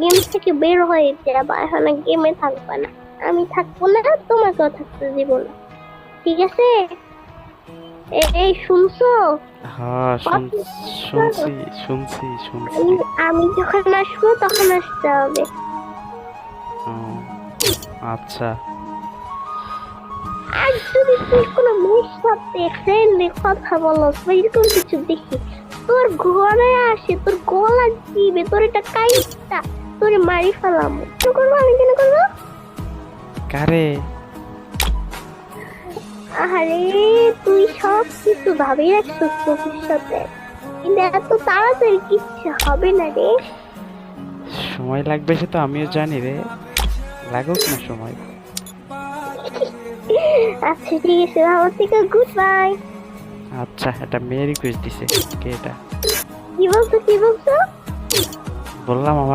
Game থেকে বের হয়ে যাবা, এখন গেমে থাকবা না, আমি থাকবো না, তোমাকেও থাকতে দিব না, ঠিক আছে? এই শুনছো? হ্যাঁ, কথা বলো। শুনছি শুনছি শুনছি। আমি আমি যখন আসবো তখন আসতে হবে। ও, আচ্ছা। আর যদি তুই কোনো মেয়ের সাথে ফ্রেন্ডলি কথা বলস বা এরকম কিছু দেখি, তোর ঘরে আসে, তোর গলা দিবে, তোর এটা কাইটা, তোর মারি ফেলাম। কেন করবো? আমি কেন করবো? কারে? আরে, তুই সব কিছু ভাবে রাখছিস ভবিষ্যতে, কিন্তু এত তাড়াতাড়ি কিচ্ছু হবে না রে। সময় লাগবে সে তো আমিও জানি রে, লাগুক না সময়। আচ্ছা ঠিক আছে, আমার থেকে গুড বাই। আচ্ছা, একটা মেয়ে রিকোয়েস্ট দিছে। কে এটা? কি বলছো, কি বলছো? বললাম আমার